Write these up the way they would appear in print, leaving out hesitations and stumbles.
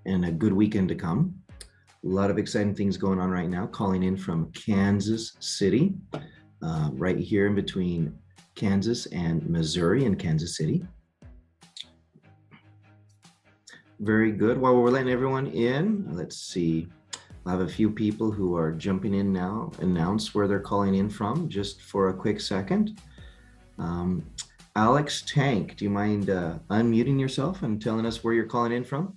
and a good weekend to come. A lot of exciting things going on right now. Calling in from Kansas City, right here in between Kansas and Missouri in Kansas City. Very good. While we're letting everyone in, let's see. I have a few people who are jumping in now. Announce where they're calling in from, just for a quick second. Alex Tank, do you mind unmuting yourself and telling us where you're calling in from?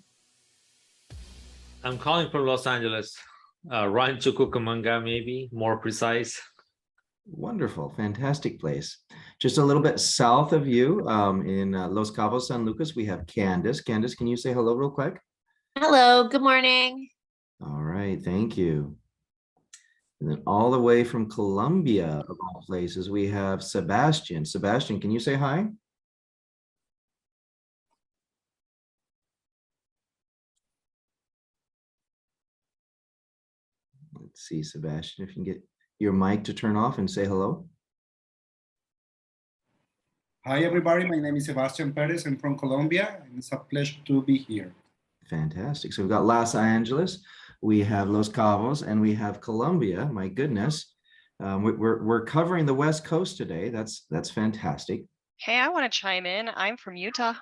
I'm calling from Los Angeles, Rancho Cucamonga, maybe more precise. Wonderful, fantastic place. Just a little bit south of you, in Los Cabos, San Lucas, we have Candace. Candace, can you say hello real quick? Hello, good morning. All right, thank you. And then all the way from Colombia, of all places, we have Sebastian. Sebastian, can you say hi? Let's see, Sebastian, if you can get your mic to turn off and say hello. Hi, everybody. My name is Sebastian Perez. I'm from Colombia, and it's a pleasure to be here. Fantastic. So we've got Los Angeles, we have Los Cabos, and we have Colombia. My goodness, we're covering the West Coast today. That's fantastic. Hey, I want to chime in. I'm from Utah.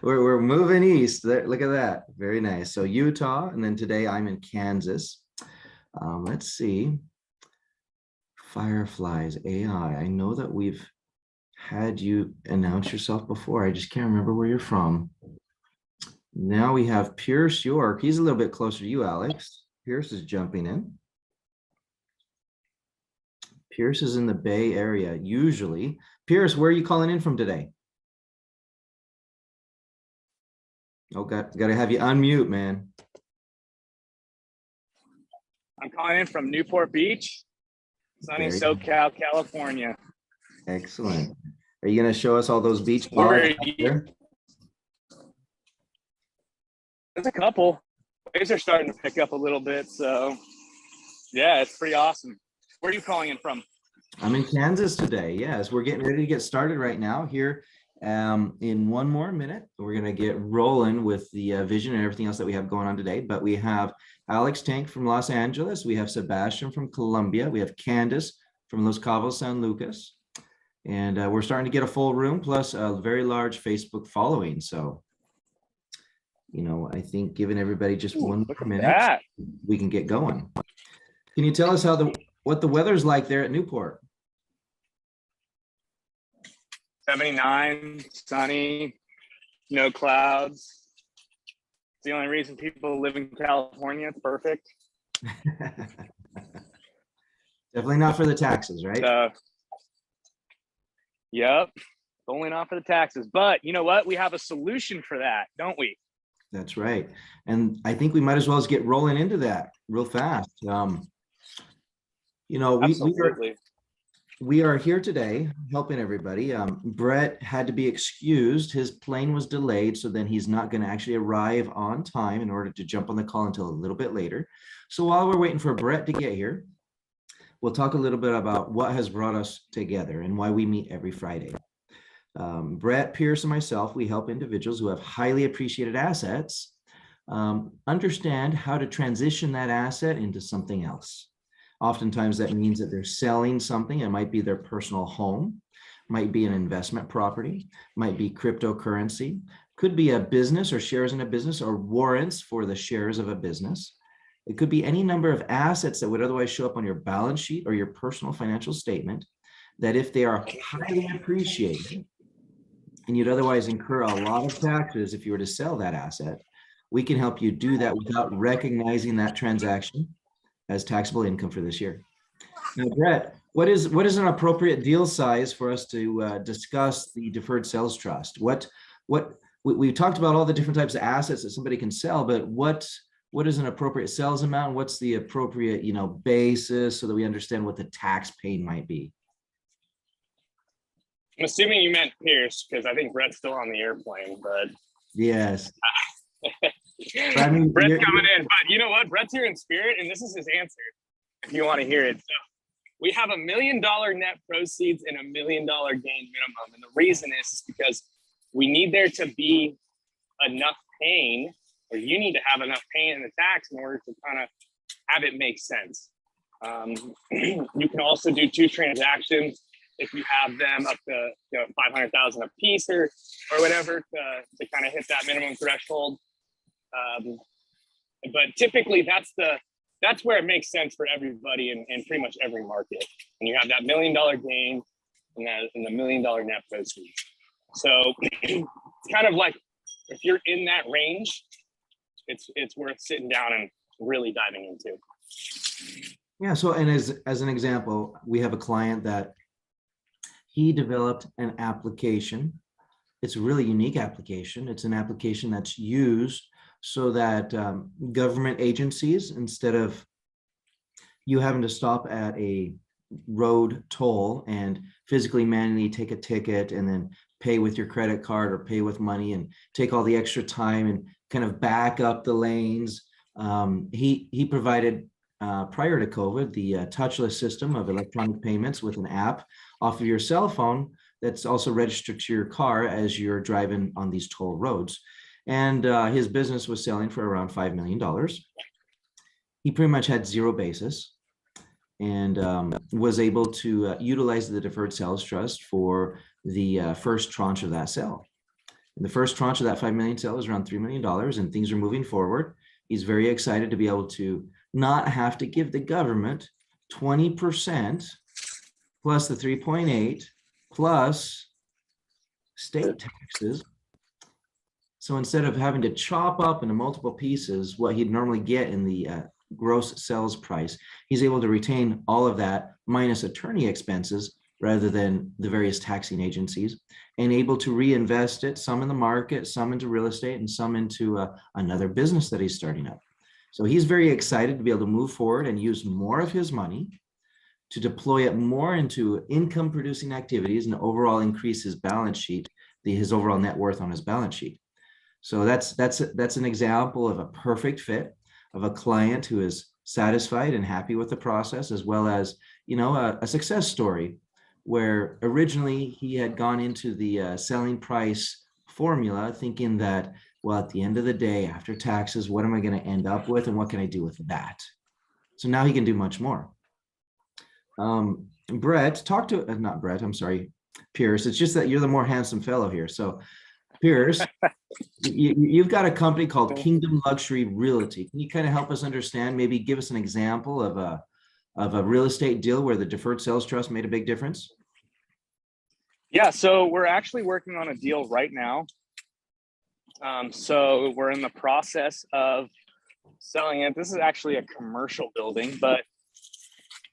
We're moving east. Look at that. Very nice. So Utah, and then today I'm in Kansas. Let's see. Fireflies AI. I know that we've had you announce yourself before. I just can't remember where you're from. Now we have Pierce York. He's a little bit closer to you, Alex. Pierce is jumping in. Pierce is in the Bay Area, usually. Pierce, where are you calling in from today? Oh, got to have you unmute, man. I'm calling in from Newport Beach, sunny SoCal, California. Excellent. Are you going to show us all those beach There's here? a couple. Waves are starting to pick up a little bit, so yeah, it's pretty awesome. Where are you calling in from? I'm in Kansas today. Yes, we're getting ready to get started right now here. In one more minute, we're going to get rolling with the vision and everything else that we have going on today. But we have Alex Tank from Los Angeles. We have Sebastian from Colombia. We have Candace from Los Cabos, San Lucas. And we're starting to get a full room, plus a very large Facebook following. So, you know, I think giving everybody just one more minute, we can get going. Can you tell us what the weather's like there at Newport? 79, sunny, no clouds. It's the only reason people live in California. It's perfect. Definitely not for the taxes, right? Yep, only not for the taxes. But you know what? We have a solution for that, don't we? That's right. And I think we might as well get rolling into that real fast. You know, we are here today helping everybody. Brett had to be excused. His plane was delayed, so then he's not going to actually arrive on time in order to jump on the call until a little bit later. So while we're waiting for Brett to get here, we'll talk a little bit about what has brought us together and why we meet every Friday. Brett, Pierce, and myself, we help individuals who have highly appreciated assets understand how to transition that asset into something else. Oftentimes that means that they're selling something. It might be their personal home, might be an investment property, might be cryptocurrency, could be a business or shares in a business or warrants for the shares of a business. It could be any number of assets that would otherwise show up on your balance sheet or your personal financial statement that if they are highly appreciated and you'd otherwise incur a lot of taxes if you were to sell that asset, we can help you do that without recognizing that transaction as taxable income for this year. Now, Brett, what is an appropriate deal size for us to discuss the Deferred Sales Trust? We talked about all the different types of assets that somebody can sell, but what is an appropriate sales amount? What's the appropriate, basis so that we understand what the tax paid might be? I'm assuming you meant Pierce, because I think Brett's still on the airplane, but yes. I mean, Brett's coming in, but you know what? Brett's here in spirit, and this is his answer if you want to hear it. So we have $1 million net proceeds and $1 million gain minimum. And the reason is because we need there to be enough pain, or you need to have enough pain in the tax in order to kind of have it make sense. You can also do 2 transactions if you have them up to 500,000 a piece or whatever to kind of hit that minimum threshold. But typically that's where it makes sense for everybody in pretty much every market. And you have that $1 million gain and the $1 million net proceeds. So it's kind of like, if you're in that range, it's worth sitting down and really diving into. Yeah. So, and as an example, we have a client that he developed an application. It's a really unique application. It's an application that's used so that government agencies, instead of you having to stop at a road toll and physically manually take a ticket and then pay with your credit card or pay with money and take all the extra time and kind of back up the lanes. He provided, prior to COVID, the touchless system of electronic payments with an app off of your cell phone that's also registered to your car as you're driving on these toll roads. And his business was selling for around $5 million. He pretty much had zero basis and was able to utilize the Deferred Sales Trust for the first tranche of that sale. And the first tranche of that $5 million sale is around $3 million, and things are moving forward. He's very excited to be able to not have to give the government 20% plus the 3.8 plus state taxes. So instead of having to chop up into multiple pieces what he'd normally get in the gross sales price, he's able to retain all of that minus attorney expenses rather than the various taxing agencies, and able to reinvest it, some in the market, some into real estate, and some into another business that he's starting up. So he's very excited to be able to move forward and use more of his money to deploy it more into income producing activities and overall increase his balance sheet, his overall net worth on his balance sheet. So that's an example of a perfect fit of a client who is satisfied and happy with the process, as well as, you know, a success story where originally he had gone into the selling price formula thinking that, well, at the end of the day, after taxes, what am I going to end up with and what can I do with that? So now he can do much more. Brett, talk to, not Brett, I'm sorry, Pierce. It's just that you're the more handsome fellow here. So Pierce, you've got a company called Kingdom Luxury Realty. Can you kind of help us understand, maybe give us an example of a real estate deal where the Deferred Sales Trust made a big difference? Yeah, so we're actually working on a deal right now. So we're in the process of selling it. This is actually a commercial building, but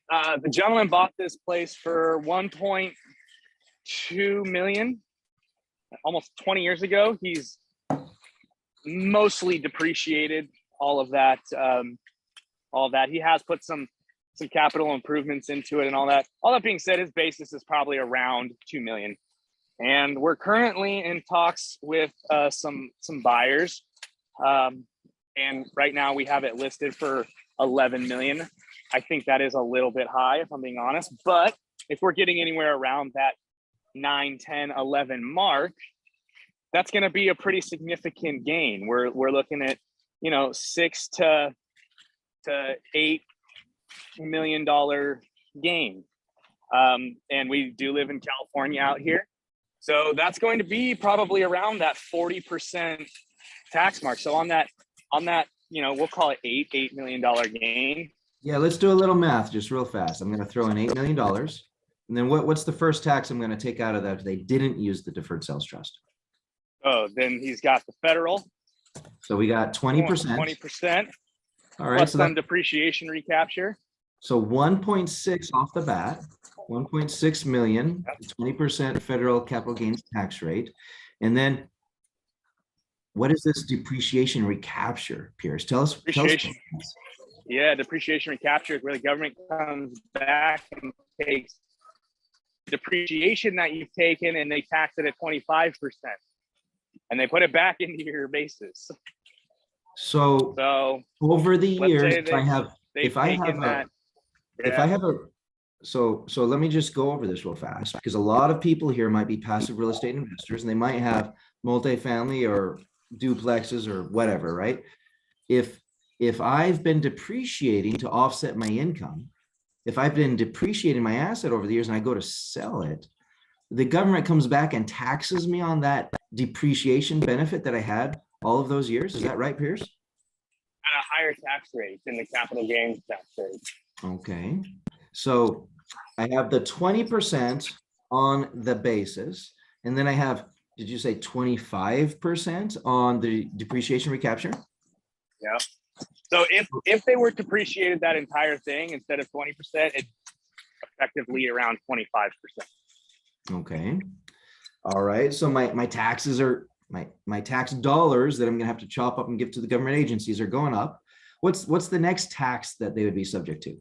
the gentleman bought this place for $1.2 million almost 20 years ago. He's mostly depreciated all of that. He has put some capital improvements into it and all that. All that being said, his basis is probably around $2 million. And we're currently in talks with some buyers. And right now we have it listed for 11 million. I think that is a little bit high, if I'm being honest. But if we're getting anywhere around that 9, 10, 11 mark, that's going to be a pretty significant gain. We're looking at, you know, $6 to $8 million gain. And we do live in California out here. So that's going to be probably around that 40% tax mark. So on that, you know, we'll call it $8 million gain. Yeah, let's do a little math just real fast. I'm going to throw in $8 million. And then what's the first tax I'm going to take out of that if they didn't use the Deferred Sales Trust? Oh, then he's got the federal. So we got 20%. 20%. All right. Plus So some depreciation recapture. So 1.6 off the bat, 1.6 million, 20% federal capital gains tax rate. And then what is this depreciation recapture, Pierce? Tell us. Depreciation. Yeah, depreciation recapture is where the government comes back and takes depreciation that you've taken and they tax it at 25%. And they put it back into your basis. So over the years, so let me just go over this real fast, because a lot of people here might be passive real estate investors and they might have multifamily or duplexes or whatever, right? If I've been depreciating to offset my income, if I've been depreciating my asset over the years and I go to sell it, the government comes back and taxes me on that depreciation benefit that I had all of those years. Is that right, Pierce? At a higher tax rate than the capital gains tax rate. Okay. So I have the 20% on the basis, and then I have, did you say 25% on the depreciation recapture? Yeah. So if they were depreciated that entire thing instead of 20%, it's effectively around 25%. Okay. All right. So my taxes are my tax dollars that I'm gonna have to chop up and give to the government agencies are going up. What's the next tax that they would be subject to?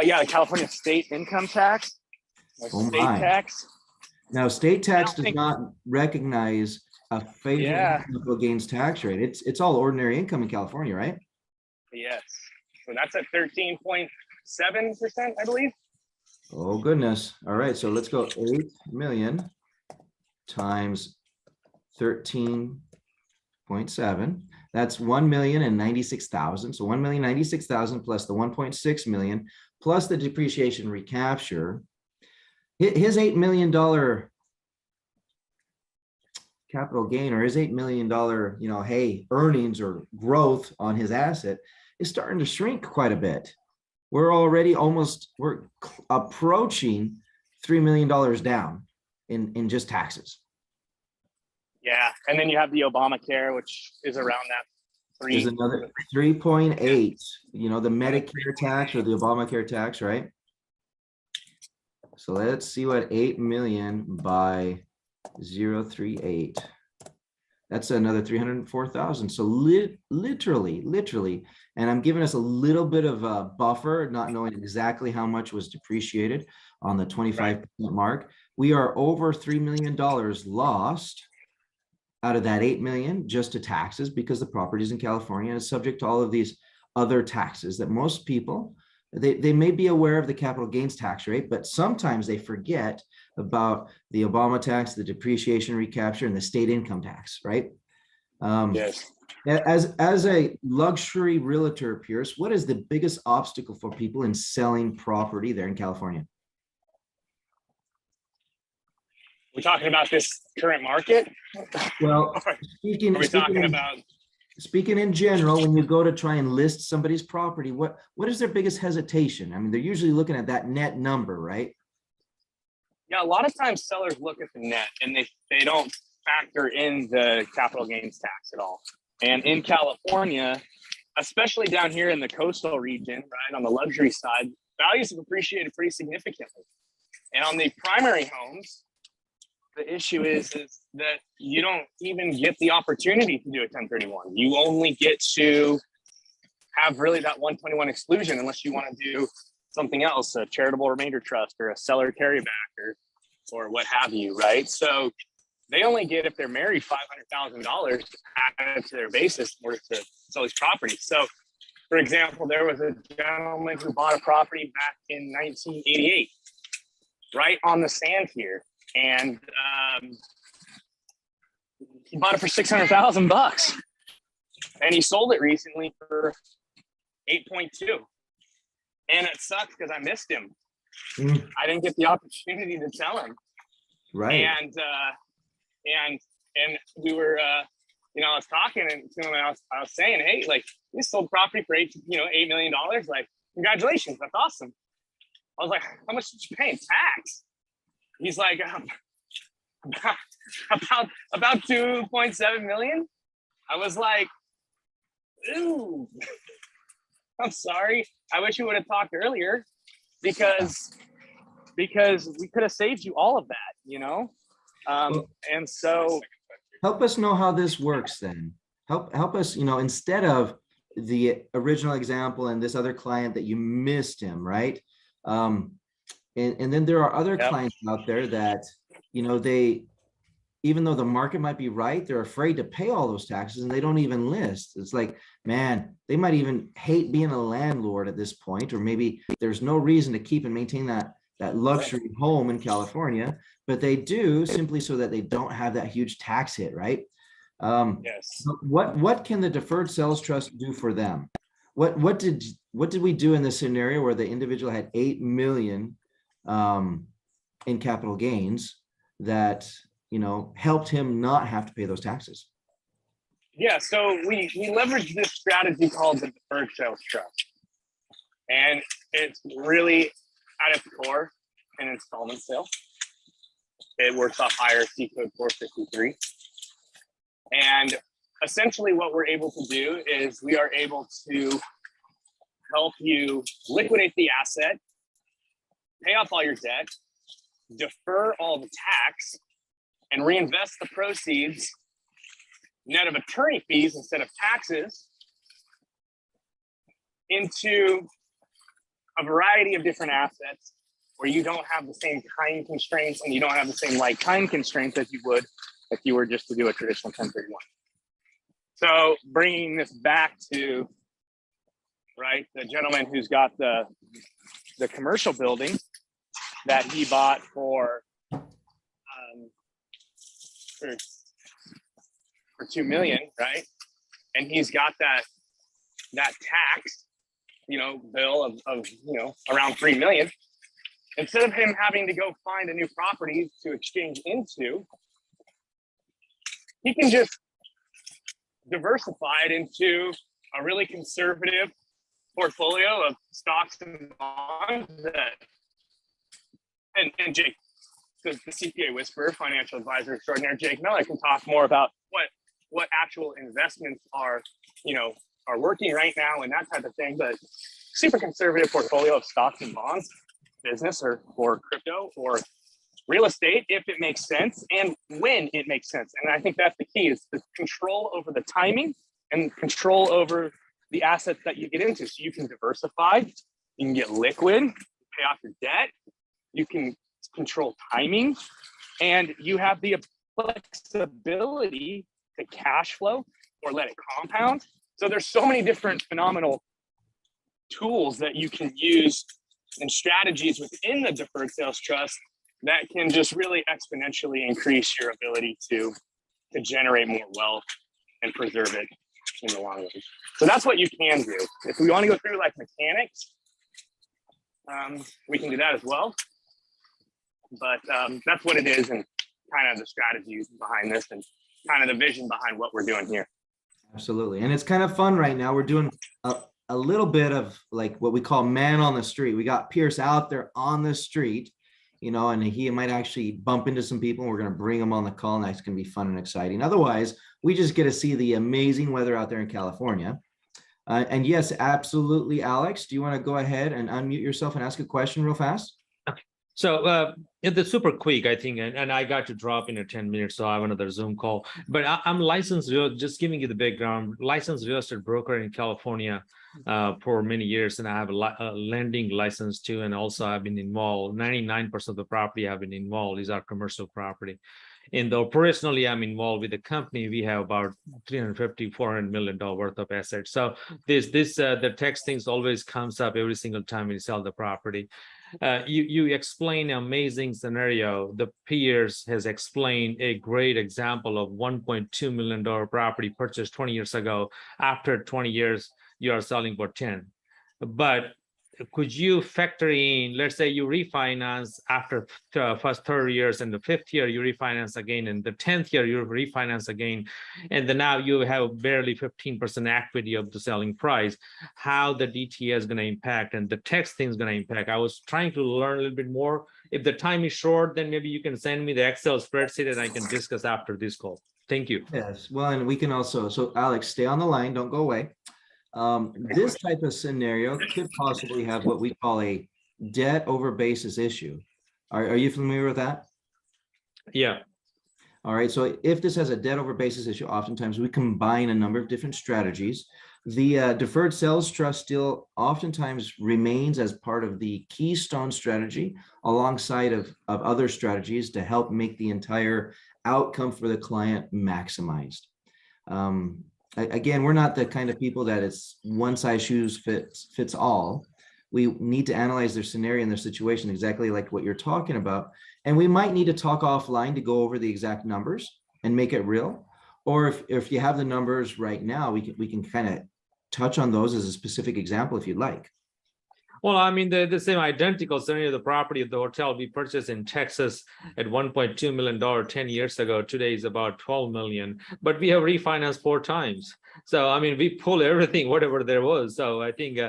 Yeah, the California state income tax. Oh State my. tax. Now, state tax does think- not recognize a favorable Yeah. capital gains tax rate. It's all ordinary income in California, right? Yes. So that's at 13.7%, I believe. Oh, goodness. All right. So let's go 8 million times 13.7. That's 1,096,000. So 1,096,000 plus the 1.6 million plus the depreciation recapture. His $8 million capital gain, or his $8 million, hey, earnings or growth on his asset is starting to shrink quite a bit. We're already we're approaching $3 million down in just taxes. Yeah. And then you have the Obamacare, which is around that There's another 3.8, the Medicare tax or the Obamacare tax, right? So let's see what 8 million by 0.38. That's another 304,000. So literally, and I'm giving us a little bit of a buffer, not knowing exactly how much was depreciated on the 25% mark. We are over $3 million lost out of that 8 million just to taxes, because the properties in California is subject to all of these other taxes that most people, they may be aware of the capital gains tax rate, but sometimes they forget about the Obama tax, the depreciation recapture, and the state income tax, right? Yes. As a luxury realtor, Pierce, what is the biggest obstacle for people in selling property there in California? We're talking about this current market. Well, speaking in general, when you go to try and list somebody's property, what is their biggest hesitation? I mean, they're usually looking at that net number, right? Yeah, a lot of times sellers look at the net and they don't factor in the capital gains tax at all. And in California, especially down here in the coastal region, right, on the luxury side, values have appreciated pretty significantly. And on the primary homes, the issue is that you don't even get the opportunity to do a 1031. You only get to have really that 121 exclusion unless you want to do something else, a charitable remainder trust or a seller carryback or what have you, right? So they only get, if they're married, $500,000 added to their basis in order to sell these properties. So, for example, there was a gentleman who bought a property back in 1988, right on the sand here. And he bought it for $600,000, and he sold it recently for 8.2. And it sucks because I missed him. I didn't get the opportunity to tell him. Right. And we were, I was talking to him, and I was saying, hey, like, you sold property for $8 million. Like, congratulations, that's awesome. I was like, how much did you pay in tax? He's like, about 2.7 million. I was like, ooh, I'm sorry. I wish you would have talked earlier, because we could have saved you all of that, and so help us know how this works then. Help us, instead of the original example and this other client that you missed him, right? And then there are other clients out there that, they, even though the market might be right, they're afraid to pay all those taxes and they don't even list. It's like, man, they might even hate being a landlord at this point, or maybe there's no reason to keep and maintain that luxury home in California, but they do simply so that they don't have that huge tax hit, right? Yes. So what can the deferred sales trust do for them? What did we do in this scenario where the individual had 8 million in capital gains that, you know, helped him not have to pay those taxes? Yeah, so we leveraged this strategy called the Deferred Sales Trust. And it's really at its core an installment sale. It works off IRC code 453. And essentially what we're able to do is we are able to help you liquidate the asset, pay off all your debt, defer all the tax, and reinvest the proceeds net of attorney fees instead of taxes into a variety of different assets where you don't have the same time constraints and you don't have the same like time constraints as you would if you were just to do a traditional 1031. So bringing this back to, right, the gentleman who's got the commercial building that he bought for 2 million, right? And he's got that tax, you know, bill of you know, around 3 million. Instead of him having to go find a new property to exchange into, he can just diversify it into a really conservative portfolio of stocks and bonds that, and Jake, the CPA whisperer, financial advisor extraordinaire Jake Miller, can talk more about what actual investments are, you know, are working right now and that type of thing. But super conservative portfolio of stocks and bonds, business or crypto or real estate, if it makes sense and when it makes sense. And I think that's the key, is the control over the timing and control over the assets that you get into. So you can diversify, you can get liquid, pay off your debt, you can control timing, and you have the flexibility to cash flow or let it compound. So there's so many different phenomenal tools that you can use and strategies within the Deferred Sales Trust that can just really exponentially increase your ability to generate more wealth and preserve it in the long run. So that's what you can do. If we want to go through like mechanics, we can do that as well. But that's what it is, and kind of the strategy behind this and kind of the vision behind what we're doing here. Absolutely. And it's kind of fun right now. We're doing a little bit of like what we call man on the street. We got Pierce out there on the street, you know, and he might actually bump into some people. And we're going to bring him on the call, and that's going to be fun and exciting. Otherwise, we just get to see the amazing weather out there in California. And yes, absolutely. Alex, do you want to go ahead and unmute yourself and ask a question real fast? So it's super quick, I think, and I got to drop in 10 minutes, so I have another Zoom call. But I'm licensed, just giving you the background, licensed real estate broker in California for many years, and I have a lending license too, and also I've been involved. 99% of the property I've been involved is our commercial property. And operationally, I'm involved with the company. We have about $350–400 million worth of assets. So the tax things always comes up every single time we sell the property. You explain an amazing scenario. The peers has explained a great example of $1.2 million property purchased 20 years ago. After 20 years, you are selling for 10. But could you factor in, let's say you refinance after first 30 years, and the 5th year you refinance again, and the 10th year you refinance again, and then now you have barely 15% equity of the selling price, how the DTA is going to impact and the tax thing is going to impact. I was trying to learn a little bit more. If the time is short, then maybe you can send me the Excel spreadsheet and I can discuss after this call. Thank you. Yes, well, and we can also, so Alex, stay on the line, don't go away. This type of scenario could possibly have what we call a debt over basis issue. Are you familiar with that? Yeah. All right. So if this has a debt over basis issue, oftentimes we combine a number of different strategies. The Deferred Sales Trust still oftentimes remains as part of the keystone strategy alongside of other strategies to help make the entire outcome for the client maximized. Again, we're not the kind of people that it's one size shoes fits all. We need to analyze their scenario and their situation exactly like what you're talking about. And we might need to talk offline to go over the exact numbers and make it real. Or if you have the numbers right now, we can kind of touch on those as a specific example if you'd like. Well, I mean, the same identical scenario, the property of the hotel we purchased in Texas at $1.2 million 10 years ago. Today is about 12 million, but we have refinanced 4 times. So, I mean, we pull everything, whatever there was. So I think,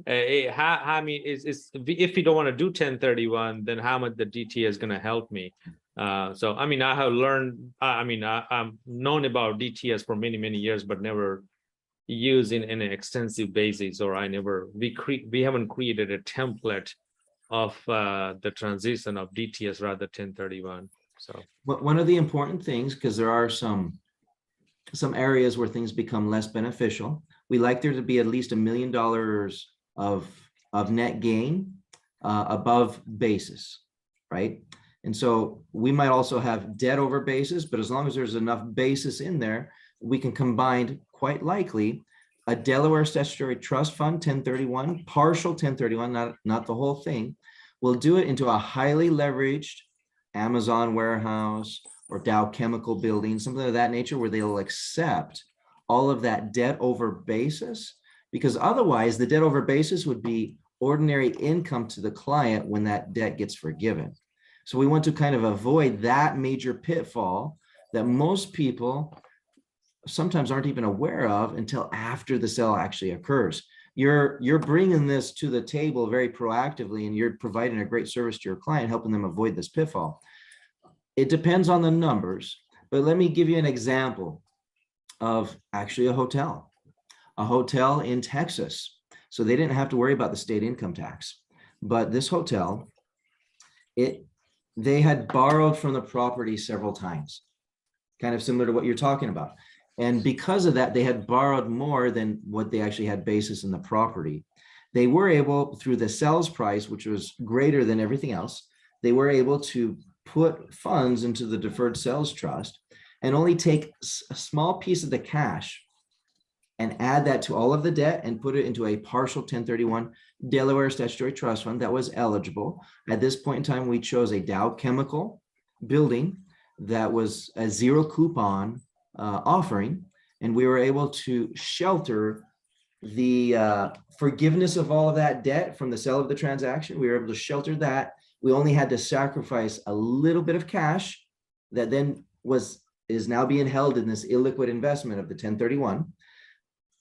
I mean, if we don't want to do 1031, then how much the DTA is going to help me? So, I mean, I have learned, I've known about DTS for many, many years, but never use in an extensive basis, or we haven't created a template of the transition of DTS rather 1031. So one of the important things, because there are some areas where things become less beneficial, we like there to be at least $1 million of net gain above basis, right? And so we might also have debt over basis, but as long as there's enough basis in there, we can combine, quite likely, a Delaware Statutory Trust Fund 1031, partial 1031, not the whole thing. We'll do it into a highly leveraged Amazon warehouse or Dow Chemical building, something of that nature, where they'll accept all of that debt over basis, because otherwise the debt over basis would be ordinary income to the client when that debt gets forgiven. So we want to kind of avoid that major pitfall that most people sometimes aren't even aware of until after the sale actually occurs. You're bringing this to the table very proactively, and you're providing a great service to your client, helping them avoid this pitfall. It depends on the numbers, but let me give you an example of actually a hotel in Texas. So they didn't have to worry about the state income tax, but this hotel, they had borrowed from the property several times, kind of similar to what you're talking about. And because of that, they had borrowed more than what they actually had basis in the property. They were able, through the sales price, which was greater than everything else, they were able to put funds into the Deferred Sales Trust and only take a small piece of the cash and add that to all of the debt and put it into a partial 1031 Delaware Statutory Trust Fund that was eligible. At this point in time, we chose a Dow Chemical building that was a zero coupon offering, and we were able to shelter the forgiveness of all of that debt from the sale of the transaction. We were able to shelter that. We only had to sacrifice a little bit of cash that then is now being held in this illiquid investment of the 1031.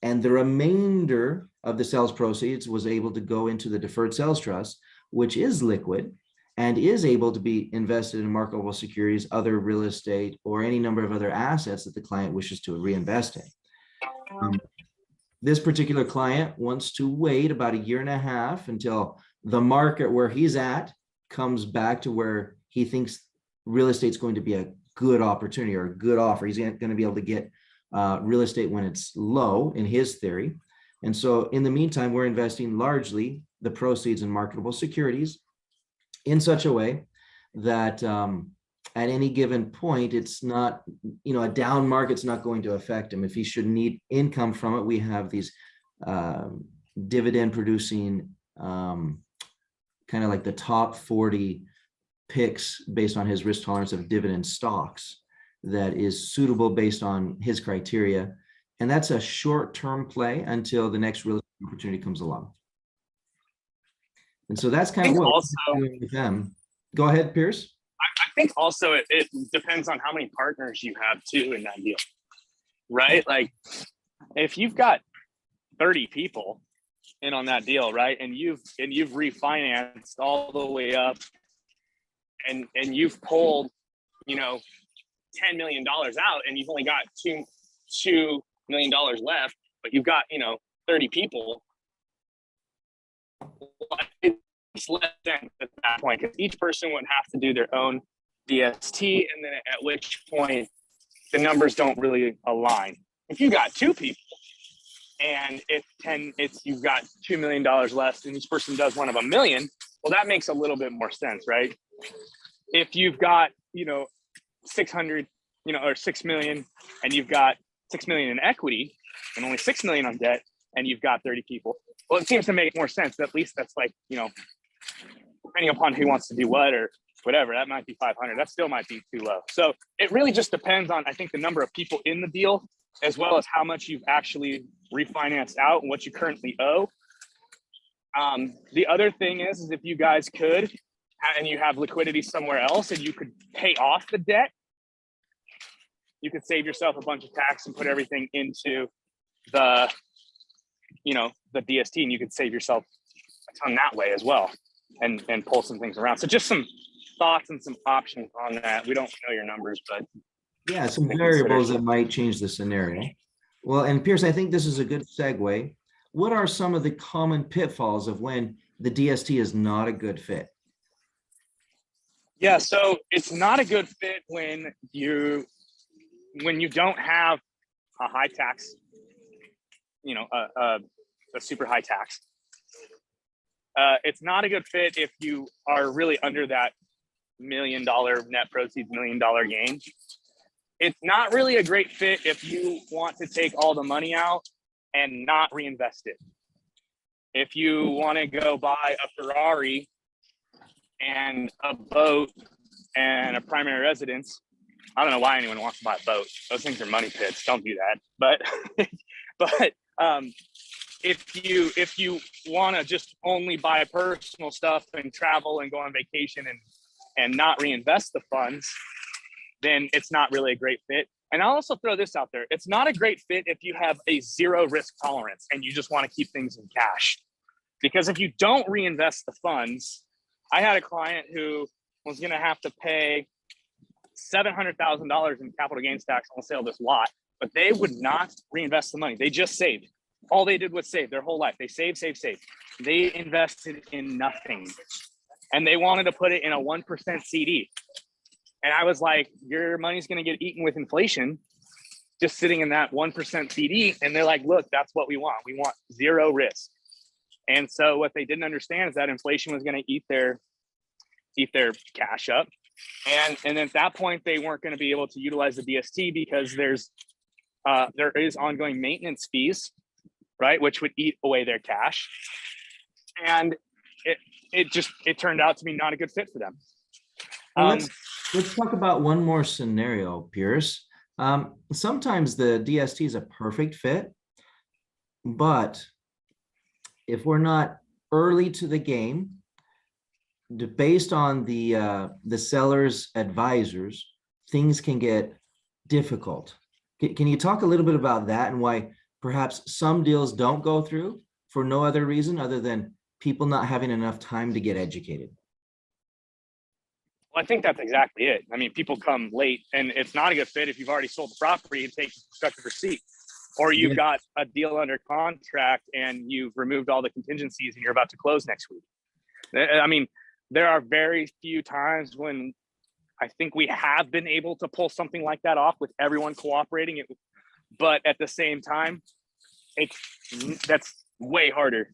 And the remainder of the sales proceeds was able to go into the Deferred Sales Trust, which is liquid and is able to be invested in marketable securities, other real estate, or any number of other assets that the client wishes to reinvest in. This particular client wants to wait about 1.5 years until the market where he's at comes back to where he thinks real estate is going to be a good opportunity or a good offer. He's going to be able to get real estate when it's low, in his theory. And so in the meantime, we're investing largely the proceeds in marketable securities in such a way that at any given point, it's not, a down market's not going to affect him. If he should need income from it, we have these dividend producing, kind of like the top 40 picks based on his risk tolerance of dividend stocks that is suitable based on his criteria. And that's a short-term play until the next real estate opportunity comes along. And so that's kind of what we're doing with them. Go ahead, Pierce. I think also it depends on how many partners you have too in that deal, right? Like if you've got 30 people in on that deal, right, and you've refinanced all the way up, and you've pulled, $10 million out, and you've only got $2 million left, but you've got 30 people. It's less than at that point, because each person would have to do their own DST, and then at which point the numbers don't really align. If you got 2 people and you've got $2 million left, and each person does one of $1 million, well, that makes a little bit more sense, right? If you've got 600, or 6 million, and you've got 6 million in equity and only 6 million on debt, and you've got 30 people, well, it seems to make more sense. At least that's like, depending upon who wants to do what, or whatever, that might be 500. That still might be too low. So it really just depends on, I think, the number of people in the deal, as well as how much you've actually refinanced out and what you currently owe. The other thing is if you guys could, and you have liquidity somewhere else and you could pay off the debt, you could save yourself a bunch of tax and put everything into the, the DST, and you could save yourself a ton that way as well, and pull some things around. So just some thoughts and some options on that. We don't know your numbers, but yeah, some variables that might change the scenario. Well, and Pierce, I think this is a good segue. What are some of the common pitfalls of when the DST is not a good fit? Yeah, so it's not a good fit when you don't have a high tax, a super high tax. It's not a good fit if you are really under that $1 million net proceeds, $1 million gain. It's not really a great fit if you want to take all the money out and not reinvest it. If you want to go buy a Ferrari and a boat and a primary residence, I don't know why anyone wants to buy a boat. Those things are money pits. Don't do that. But if you want to just only buy personal stuff and travel and go on vacation and not reinvest the funds, then it's not really a great fit. And I'll also throw this out there. It's not a great fit if you have a zero risk tolerance and you just want to keep things in cash. Because if you don't reinvest the funds, I had a client who was going to have to pay $700,000 in capital gains tax on the sale of this lot, but they would not reinvest the money. They just saved. All they did was save their whole life. They saved. They invested in nothing. And they wanted to put it in a 1% CD. And I was like, your money's going to get eaten with inflation just sitting in that 1% CD. And they're like, look, that's what we want. We want zero risk. And so what they didn't understand is that inflation was going to eat their cash up. And at that point, they weren't going to be able to utilize the DST because there is ongoing maintenance fees, right, which would eat away their cash. And it turned out to be not a good fit for them. Let's talk about one more scenario, Pierce. Sometimes the DST is a perfect fit, but if we're not early to the game, based on the seller's advisors, things can get difficult. Can you talk a little bit about that and why perhaps some deals don't go through for no other reason other than people not having enough time to get educated? Well, I think that's exactly it. I mean, people come late, and it's not a good fit if you've already sold the property and taken constructive receipt, or you've got a deal under contract and you've removed all the contingencies and you're about to close next week. I mean, there are very few times when I think we have been able to pull something like that off with everyone cooperating. But at the same time, that's way harder.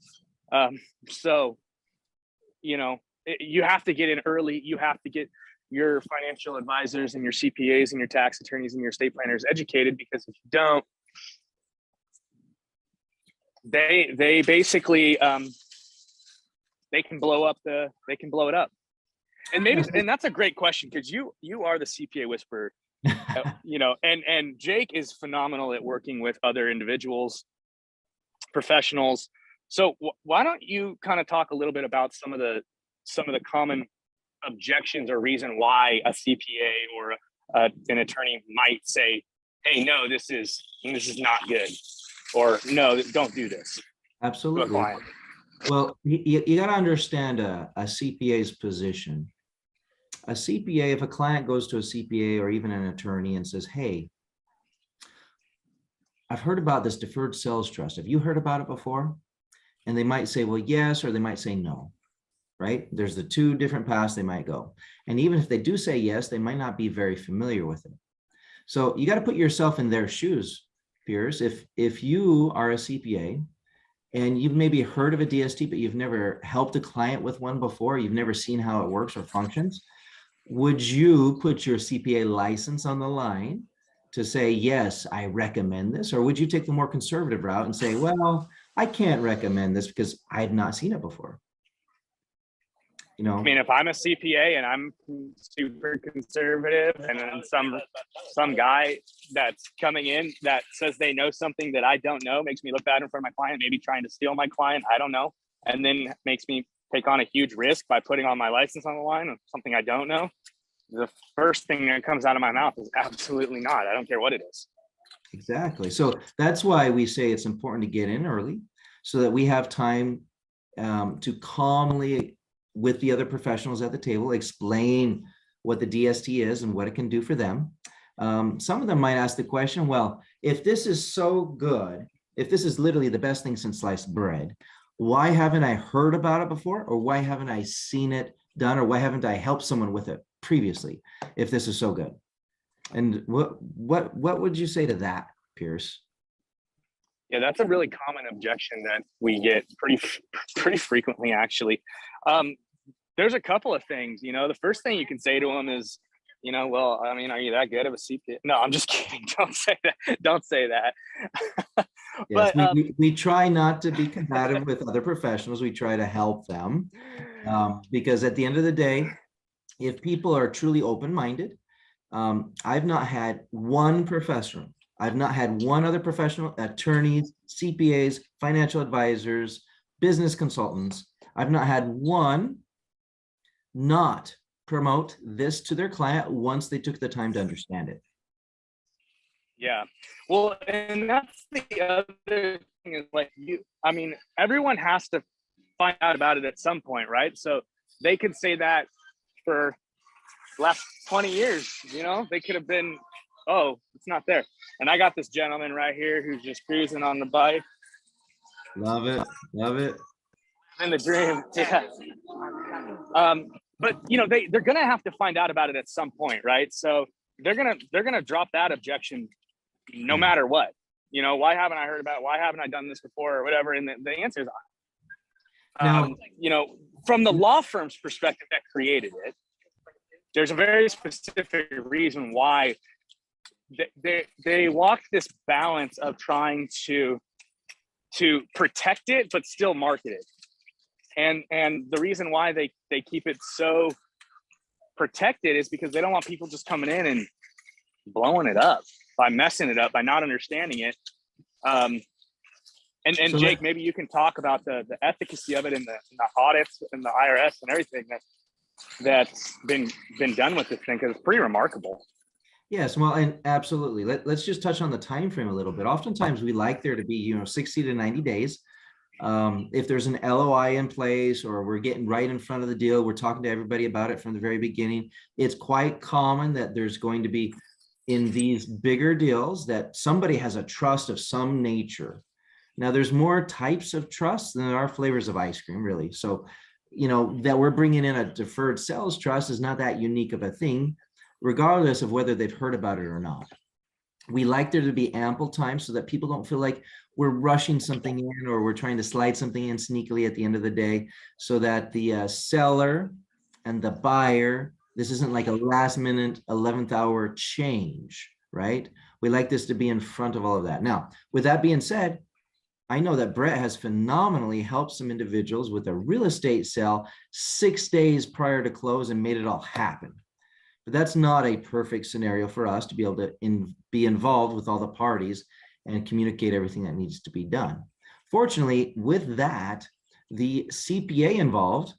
You have to get in early. You have to get your financial advisors and your CPAs and your tax attorneys and your estate planners educated, because if you don't, they basically they can blow it up. And maybe, and that's a great question, because you are the CPA whisperer, and Jake is phenomenal at working with other individuals, professionals. So why don't you kind of talk a little bit about some of the common objections or reason why a CPA or an attorney might say, hey, no, this is not good, or no, don't do this. Absolutely. Well, you got to understand a CPA's position. A CPA, if a client goes to a CPA or even an attorney and says, hey, I've heard about this Deferred Sales Trust. Have you heard about it before? And they might say, well, yes, or they might say no, right? There's the two different paths they might go. And even if they do say yes, they might not be very familiar with it. So you got to put yourself in their shoes, Pierce. If you are a CPA and you've maybe heard of a DST, but you've never helped a client with one before, you've never seen how it works or functions, would you put your CPA license on the line to say, yes, I recommend this? Or would you take the more conservative route and say, well, I can't recommend this because I've not seen it before? I mean, if I'm a CPA and I'm super conservative, and then some guy that's coming in that says they know something that I don't know, makes me look bad in front of my client, maybe trying to steal my client, I don't know, and then makes me take on a huge risk by putting on my license on the line of something I don't know, the first thing that comes out of my mouth is absolutely not. I don't care what it is. Exactly. So that's why we say it's important to get in early so that we have time to calmly, with the other professionals at the table, explain what the DST is and what it can do for them. Some of them might ask the question, well, if this is so good, if this is literally the best thing since sliced bread, why haven't I heard about it before? Or why haven't I seen it done? Or why haven't I helped someone with it previously, if this is so good? And what would you say to that, Pierce? Yeah, that's a really common objection that we get pretty frequently, actually. There's a couple of things, the first thing you can say to them is, well, I mean, are you that good of a CPA? No, I'm just kidding. Don't say that. Don't say that. Yes, But we try not to be combative with other professionals. We try to help them because at the end of the day, if people are truly open-minded, I've not had one professional, I've not had one other professional, attorneys, CPAs, financial advisors, business consultants. I've not had one not promote this to their client once they took the time to understand it. Yeah, well, and that's the other thing is like everyone has to find out about it at some point, right? So they could say that for the last 20 years, they could have been, oh, it's not there. And I got this gentleman right here who's just cruising on the bike. Love it. Love it. In the dream. Yeah. But they're gonna have to find out about it at some point, right? So they're gonna drop that objection no matter what. Why haven't I heard about it? Why haven't I done this before or whatever? And the answer is, from the law firm's perspective that created it, there's a very specific reason why they walked this balance of trying to protect it but still market it. And the reason why they keep it so protected is because they don't want people just coming in and blowing it up, by messing it up, by not understanding it. And so Jake, maybe you can talk about the efficacy of it in the audits and the IRS and everything that's been done with this thing, because it's pretty remarkable. Yes, well, and absolutely. Let's just touch on the time frame a little bit. Oftentimes we like there to be 60 to 90 days. If there's an LOI in place or we're getting right in front of the deal, we're talking to everybody about it from the very beginning. It's quite common that there's going to be, in these bigger deals, that somebody has a trust of some nature. Now, there's more types of trust than there are flavors of ice cream, really. So, that we're bringing in a deferred sales trust is not that unique of a thing, regardless of whether they've heard about it or not. We like there to be ample time so that people don't feel like we're rushing something in or we're trying to slide something in sneakily at the end of the day, so that the seller and the buyer, this isn't like a last minute 11th hour change, right? We like this to be in front of all of that. Now, with that being said, I know that Brett has phenomenally helped some individuals with a real estate sale 6 days prior to close and made it all happen. But that's not a perfect scenario for us to be able to be involved with all the parties and communicate everything that needs to be done. Fortunately, with that, the CPA involved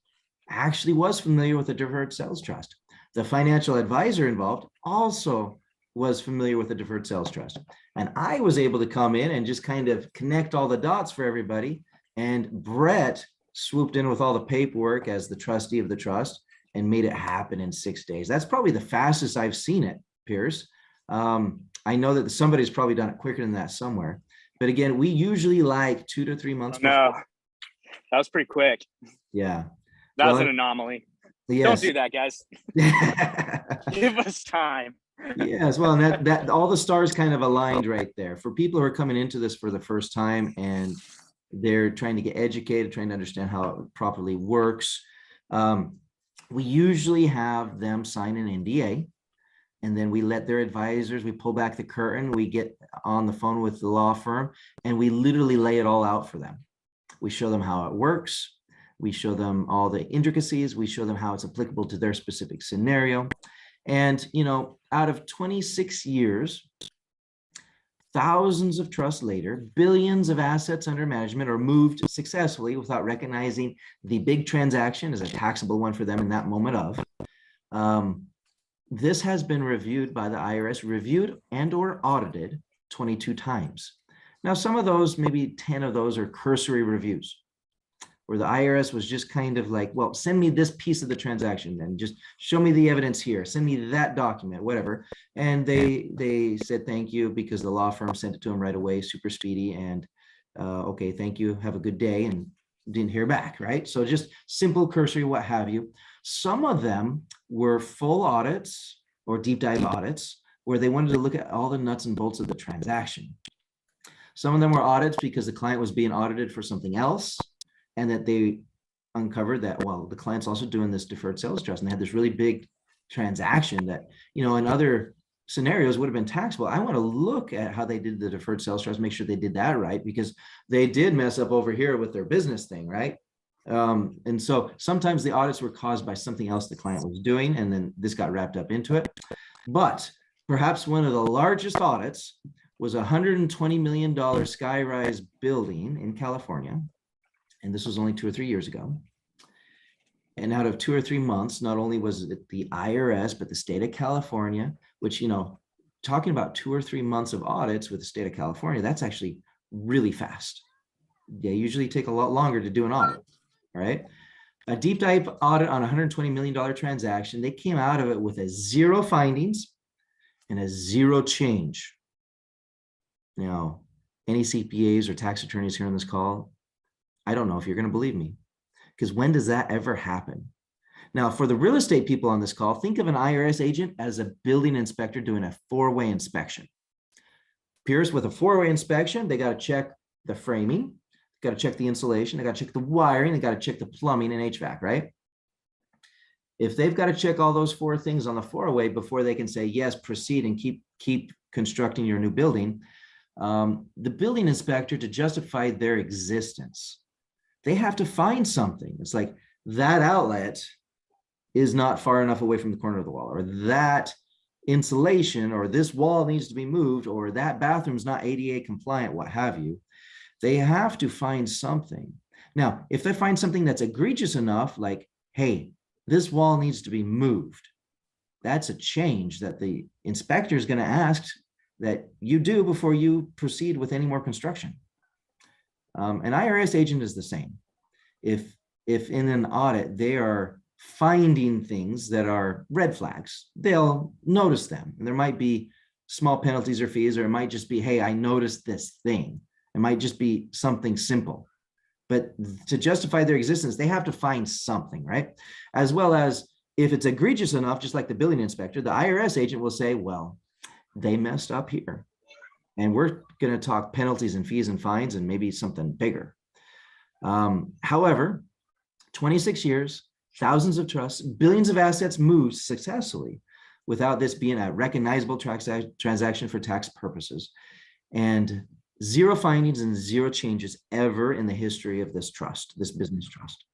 actually was familiar with the Deferred Sales Trust. The financial advisor involved also was familiar with the Deferred Sales Trust. And I was able to come in and just kind of connect all the dots for everybody. And Brett swooped in with all the paperwork as the trustee of the trust and made it happen in 6 days. That's probably the fastest I've seen it, Pierce. I know that somebody's probably done it quicker than that somewhere. But again, we usually like 2 to 3 months. No, that was pretty quick. Yeah. That was an anomaly. Yes. Don't do that, guys. Give us time. Yes, well, and that all the stars kind of aligned right there. For people who are coming into this for the first time and they're trying to get educated, trying to understand how it properly works, we usually have them sign an NDA, and then we let their advisors, we pull back the curtain, we get on the phone with the law firm, and we literally lay it all out for them. We show them how it works. We show them all the intricacies. We show them how it's applicable to their specific scenario. And, you know, out of 26 years, thousands of trusts later, billions of assets under management are moved successfully without recognizing the big transaction as a taxable one for them in that moment of. This has been reviewed by the IRS, reviewed and or audited 22 times. Now, some of those, maybe 10 of those are cursory reviews, where the IRS was just kind of like, well, send me this piece of the transaction and just show me the evidence here, send me that document, whatever. And they said thank you because the law firm sent it to them right away, super speedy, and okay, thank you, have a good day, and didn't hear back, right? So just simple cursory, what have you. Some of them were full audits or deep dive audits where they wanted to look at all the nuts and bolts of the transaction. Some of them were audits because the client was being audited for something else, and that they uncovered that, well, the client's also doing this deferred sales trust, and they had this really big transaction that, you know, in other scenarios would have been taxable. I want to look at how they did the deferred sales trust, make sure they did that right, because they did mess up over here with their business thing, right? And so sometimes the audits were caused by something else the client was doing, and then this got wrapped up into it. But perhaps one of the largest audits was a $120 million skyrise building in California. And this was only 2 or 3 years ago. And out of 2 or 3 months, not only was it the IRS, but the state of California, which, you know, talking about 2 or 3 months of audits with the state of California, that's actually really fast. They usually take a lot longer to do an audit, right? A deep dive audit on a $120 million transaction, they came out of it with a 0 findings and a 0 change. Now, any CPAs or tax attorneys here on this call, I don't know if you're going to believe me, because when does that ever happen? Now, for the real estate people on this call, think of an IRS agent as a building inspector doing a 4-way inspection. Pierce, with a 4-way inspection, they got to check the framing, got to check the insulation, they got to check the wiring, they got to check the plumbing and HVAC, right? If they've got to check all those 4 things on the 4-way before they can say, yes, proceed and keep constructing your new building, the building inspector, to justify their existence, they have to find something. It's like that outlet is not far enough away from the corner of the wall, or that insulation, or this wall needs to be moved, or that bathroom's not ADA compliant, what have you. They have to find something. Now, if they find something that's egregious enough, like, hey, this wall needs to be moved, that's a change that the inspector is going to ask that you do before you proceed with any more construction. An IRS agent is the same. If in an audit they are finding things that are red flags, they'll notice them. And there might be small penalties or fees, or it might just be, hey, I noticed this thing. It might just be something simple. But to justify their existence, they have to find something, right? As well as if it's egregious enough, just like the building inspector, the IRS agent will say, well, they messed up here, and we're going to talk penalties and fees and fines and maybe something bigger. However, 26 years, thousands of trusts, billions of assets moved successfully without this being a recognizable transaction for tax purposes, and 0 findings and 0 changes ever in the history of this trust, this business trust.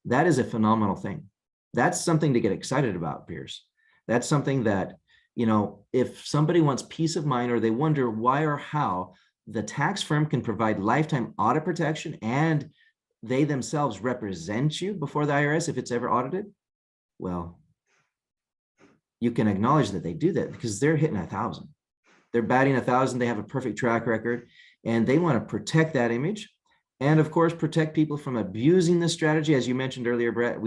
That is a phenomenal thing. That's something to get excited about, Pierce. That's something that, you know, if somebody wants peace of mind, or they wonder why or how the tax firm can provide lifetime audit protection and they themselves represent you before the IRS if it's ever audited, well, you can acknowledge that they do that because they're hitting 1,000. They're batting 1,000. They have a perfect track record, and they want to protect that image. And of course, protect people from abusing this strategy. As you mentioned earlier, Brett,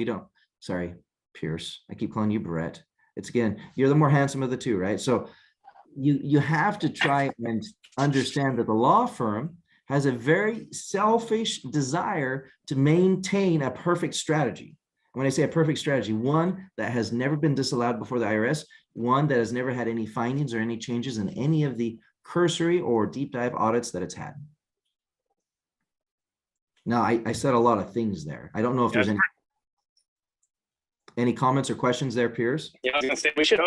Pierce, I keep calling you Brett. It's, again, you're the more handsome of the two, right? So you have to try and understand that the law firm has a very selfish desire to maintain a perfect strategy. When I say a perfect strategy, one that has never been disallowed before the IRS, one that has never had any findings or any changes in any of the cursory or deep dive audits that it's had. Now, I said a lot of things there. I don't know if there's any comments or questions there, Piers? Yeah, I was gonna say we should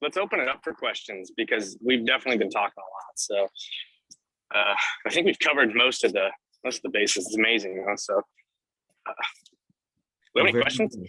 let's open it up for questions, because we've definitely been talking a lot. So I think we've covered most of the bases. It's amazing, you know. So we have any Very questions? good.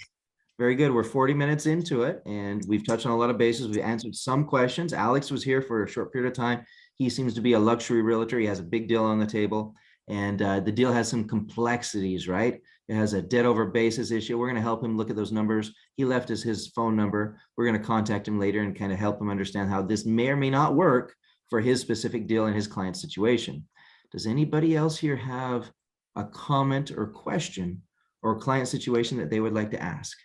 Very good. We're 40 minutes into it, and we've touched on a lot of bases. We answered some questions. Alex was here for a short period of time. He seems to be a luxury realtor. He has a big deal on the table, and the deal has some complexities, right? It has a debt over basis issue. We're going to help him look at those numbers. He left us his phone number. We're going to contact him later and kind of help him understand how this may or may not work for his specific deal and his client's situation. Does anybody else here have a comment or question or client situation that they would like to ask?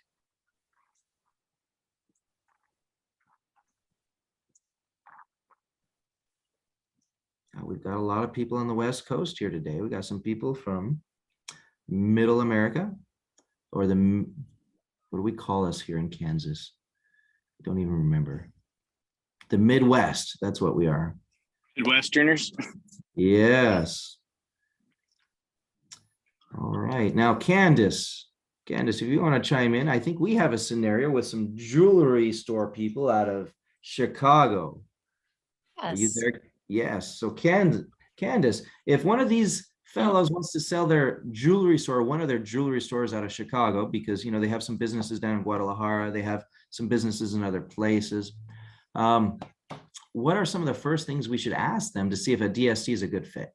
We've got a lot of people on the West Coast here today. We got some people from Middle America, or what do we call us here in Kansas? I don't even remember. The Midwest, that's what we are. Midwesterners. Yes. All right, now Candace, if you want to chime in, I think we have a scenario with some jewelry store people out of Chicago. Are you there? Yes. So Candace, if one of these fellows wants to sell their jewelry store, one of their jewelry stores out of Chicago, because they have some businesses down in Guadalajara, they have some businesses in other places. What are some of the first things we should ask them to see if a DST is a good fit?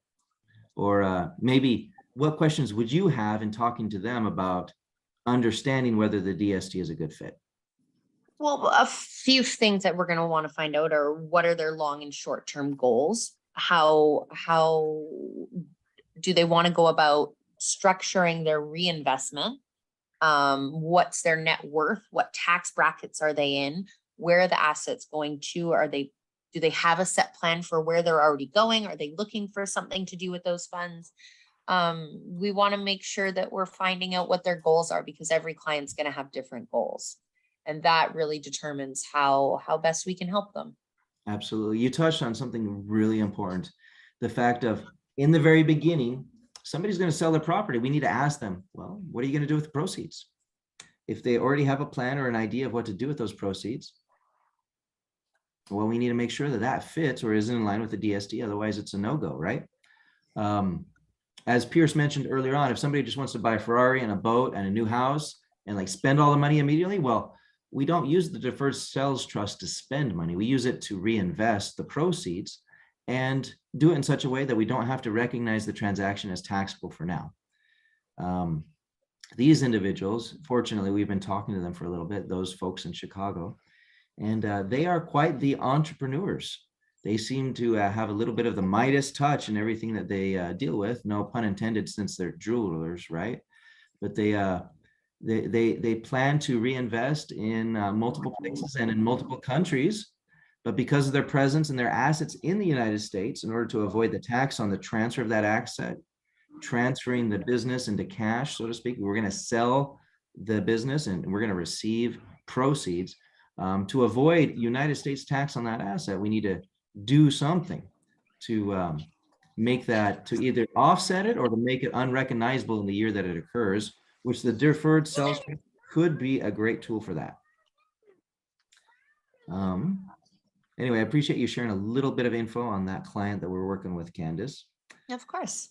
Or maybe what questions would you have in talking to them about understanding whether the DST is a good fit? Well, a few things that we're going to want to find out are what are their long and short-term goals? How do they want to go about structuring their reinvestment? What's their net worth? What tax brackets are they in? Where are the assets going to? Do they have a set plan for where they're already going? Are they looking for something to do with those funds? We want to make sure that we're finding out what their goals are, because every client's going to have different goals. And that really determines how best we can help them. Absolutely. You touched on something really important. The fact of, in the very beginning, somebody's going to sell their property. We need to ask them, well, what are you going to do with the proceeds? If they already have a plan or an idea of what to do with those proceeds, well, we need to make sure that that fits or is in line with the DST. Otherwise, it's a no-go, right? As Pierce mentioned earlier on, if somebody just wants to buy a Ferrari and a boat and a new house and like spend all the money immediately, well, we don't use the Deferred Sales Trust to spend money. We use it to reinvest the proceeds and do it in such a way that we don't have to recognize the transaction as taxable for now. These individuals, fortunately, we've been talking to them for a little bit, those folks in Chicago, and they are quite the entrepreneurs. They seem to have a little bit of the Midas touch in everything that they deal with, no pun intended, since they're jewelers, right? But they plan to reinvest in multiple places and in multiple countries, but because of their presence and their assets in the United States, in order to avoid the tax on the transfer of that asset, transferring the business into cash, so to speak, we're going to sell the business and we're going to receive proceeds. To avoid United States tax on that asset, we need to do something to make that, to either offset it or to make it unrecognizable in the year that it occurs, which the Deferred Sales Trust could be a great tool for that. Anyway, I appreciate you sharing a little bit of info on that client that we're working with, Candace. Of course.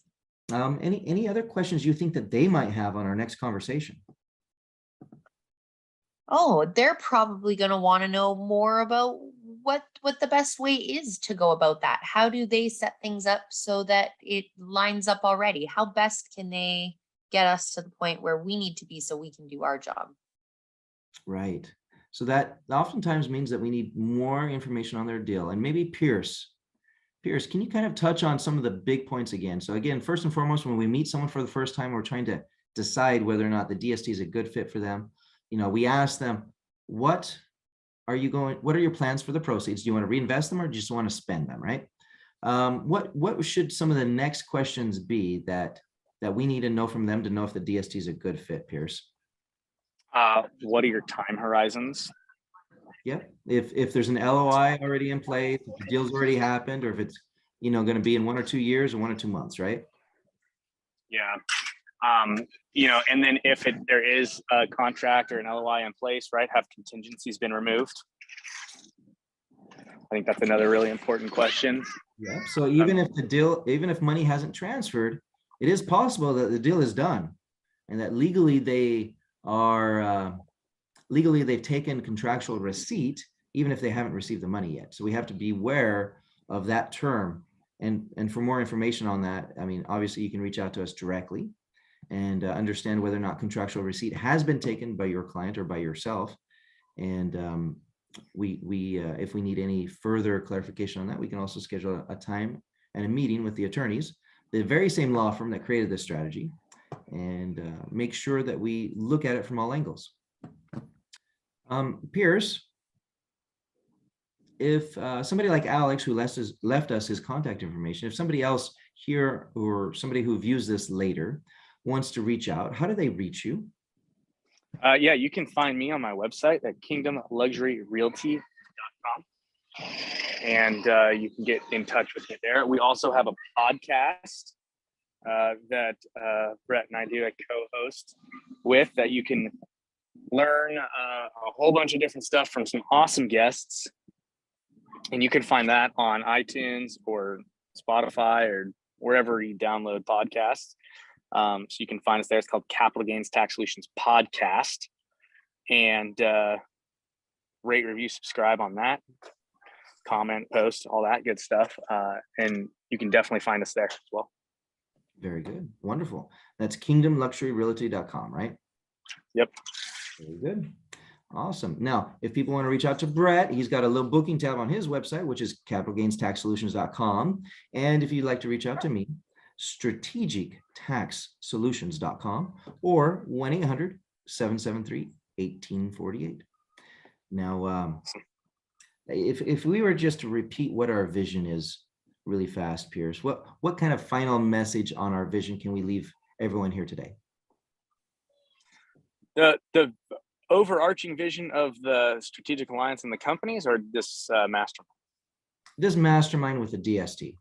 Any other questions you think that they might have on our next conversation? Oh, they're probably going to want to know more about what the best way is to go about that. How do they set things up so that it lines up already? How best can they get us to the point where we need to be so we can do our job? Right. So that oftentimes means that we need more information on their deal. And maybe Pierce, can you kind of touch on some of the big points again? So again, first and foremost, when we meet someone for the first time, we're trying to decide whether or not the DST is a good fit for them. We ask them, what are your plans for the proceeds? Do you want to reinvest them or do you just want to spend them, right? What should some of the next questions be that we need to know from them to know if the DST is a good fit, Pierce? What are your time horizons? Yeah, if there's an LOI already in place, if the deal's already happened, or if it's going to be in 1 or 2 years or 1 or 2 months, right? Yeah. And then if there is a contract or an LOI in place, right, have contingencies been removed? I think that's another really important question. Yeah. So even if money hasn't transferred, it is possible that the deal is done. and that legally they are, legally they've taken contractual receipt, even if they haven't received the money yet. So we have to be aware of that term. And for more information on that, I mean, obviously you can reach out to us directly and understand whether or not contractual receipt has been taken by your client or by yourself. And if we need any further clarification on that, we can also schedule a time and a meeting with the attorneys, the very same law firm that created this strategy, and make sure that we look at it from all angles. Pierce, if somebody like Alex, who left us his contact information, if somebody else here or somebody who views this later wants to reach out, how do they reach you? Yeah, you can find me on my website at kingdomluxuryrealty.com, and you can get in touch with me there. We also have a podcast that Brett and I do a co-host with, that you can learn a whole bunch of different stuff from some awesome guests. And you can find that on iTunes or Spotify or wherever you download podcasts. So you can find us there. It's called Capital Gains Tax Solutions Podcast. And rate, review, subscribe on that. Comment, post, all that good stuff. And you can definitely find us there as well. Very good. Wonderful. That's kingdomluxuryrealty.com, right? Yep. Very good. Awesome. Now, if people want to reach out to Brett, he's got a little booking tab on his website, which is capitalgainstaxsolutions.com. And if you'd like to reach out to me, strategictaxsolutions.com or 1-800-773-1848. Now, if we were just to repeat what our vision is really fast, Pierce, what kind of final message on our vision can we leave everyone here today? The overarching vision of the strategic alliance and the companies, or this mastermind? This mastermind with the DST.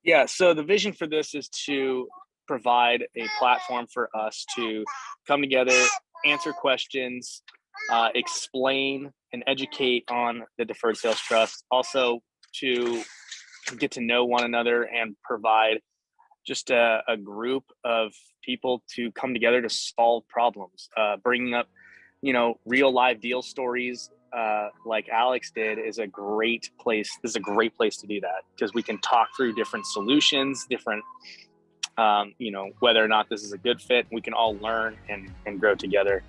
Yeah, so the vision for this is to provide a platform for us to come together, answer questions, explain and educate on the Deferred Sales Trust, also to get to know one another and provide just a group of people to come together to solve problems, bringing up, real live deal stories like Alex did is a great place. This is a great place to do that, because we can talk through different solutions, different, whether or not this is a good fit. We can all learn and grow together.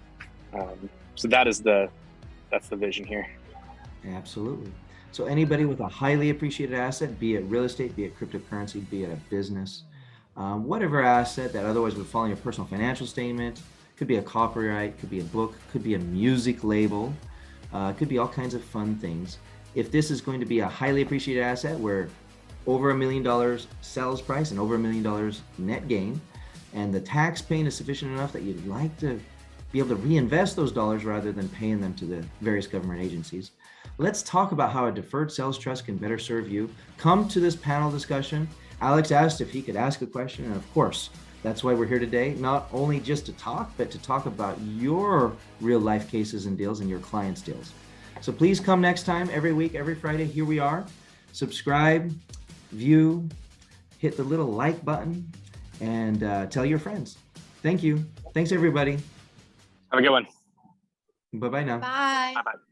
So that's the vision here. Absolutely. So anybody with a highly appreciated asset, be it real estate, be it cryptocurrency, be it a business, whatever asset that otherwise would fall in your personal financial statement, could be a copyright, could be a book, could be a music label, could be all kinds of fun things. If this is going to be a highly appreciated asset where over $1 million sales price and over $1 million net gain, and the tax paying is sufficient enough that you'd like to be able to reinvest those dollars rather than paying them to the various government agencies, let's talk about how a deferred sales trust can better serve you. Come to this panel discussion. Alex asked if he could ask a question, and of course, that's why we're here today, not only just to talk, but to talk about your real life cases and deals and your clients' deals. So please come next time, every week, every Friday. Here we are. Subscribe, view, hit the little like button, and tell your friends. Thank you. Thanks, everybody. Have a good one. Bye-bye now. Bye. Bye-bye.